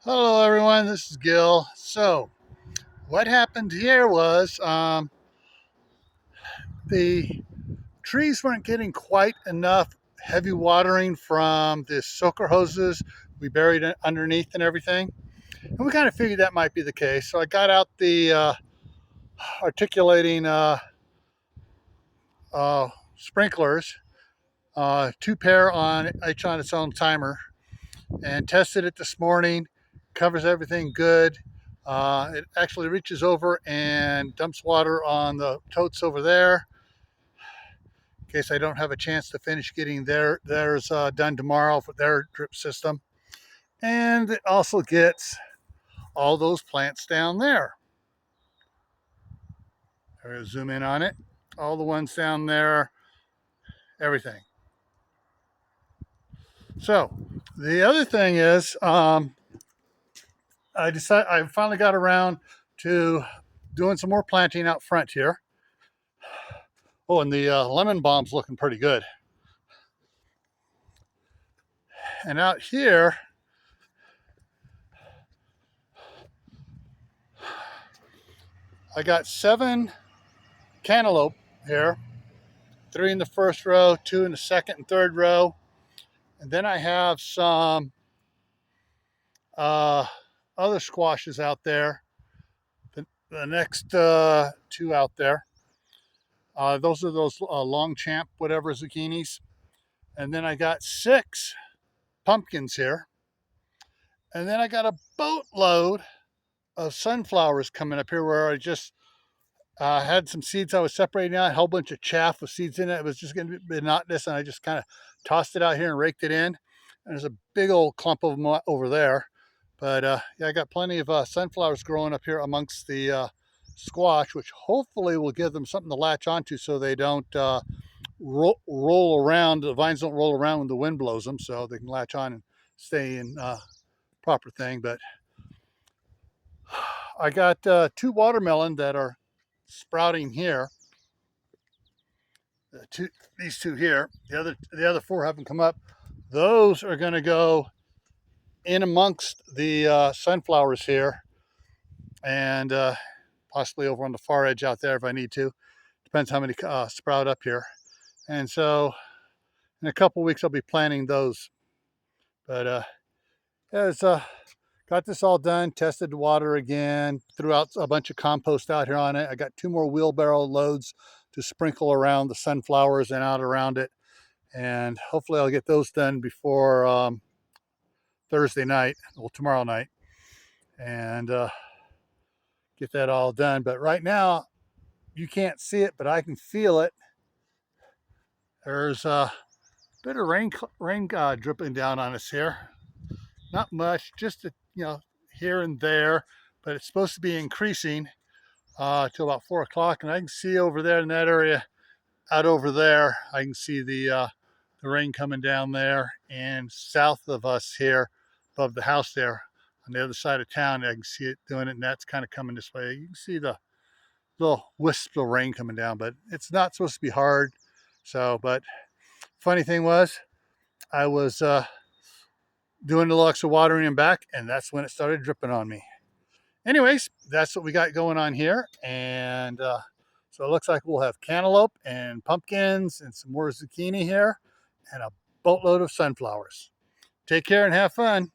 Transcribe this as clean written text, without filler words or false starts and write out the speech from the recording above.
Hello everyone, this is Gil. So what happened here was the trees weren't getting quite enough heavy watering from the soaker hoses we buried underneath and everything. And we kind of figured that might be the case. So I got out the articulating sprinklers, two pair on each on its own timer, and tested it this morning. Covers everything good. It actually reaches over and dumps water on the totes over there in case I don't have a chance to finish getting theirs done tomorrow for their drip system. And it also gets all those plants down there. I'm going to zoom in on it. All the ones down there, everything. So the other thing is, I finally got around to doing some more planting out front here. Oh, and the lemon balm's looking pretty good. And out here, I got 7 cantaloupe here, 3 in the first row, 2 in the second and third row. And then I have some other squashes out there, the next 2 out there. Those are those long champ, whatever zucchinis. And then I got 6 pumpkins here. And then I got a boatload of sunflowers coming up here where I just had some seeds I was separating out, a whole bunch of chaff with seeds in it. It was just going to be monotonous, and I just kind of tossed it out here and raked it in. And there's a big old clump of them over there. But yeah, I got plenty of sunflowers growing up here amongst the squash, which hopefully will give them something to latch onto so they don't roll around. The vines don't roll around when the wind blows them, so they can latch on and stay in proper thing. But I got 2 watermelon that are sprouting here. These 2 here. The other 4 haven't come up. Those are going to go in amongst the sunflowers here, and possibly over on the far edge out there if I need to. Depends how many sprout up here. And so in a couple weeks I'll be planting those. But yeah, it's got this all done, tested the water again, threw out a bunch of compost out here on it. I got 2 more wheelbarrow loads to sprinkle around the sunflowers and out around it. And hopefully I'll get those done before Thursday night, well, tomorrow night, and get that all done. But right now, you can't see it, but I can feel it. There's a bit of rain dripping down on us here. Not much, just here and there, but it's supposed to be increasing till about 4 o'clock. And I can see over there in that area, out over there, I can see the rain coming down there. And south of us here, above the house there, on the other side of town, I can see it doing it, and that's kind of coming this way. You can see the little wisps of rain coming down, but it's not supposed to be hard. So, but funny thing was, I was doing a little extra watering and back, and that's when it started dripping on me. Anyways, that's what we got going on here, and so it looks like we'll have cantaloupe and pumpkins and some more zucchini here, and a boatload of sunflowers. Take care and have fun.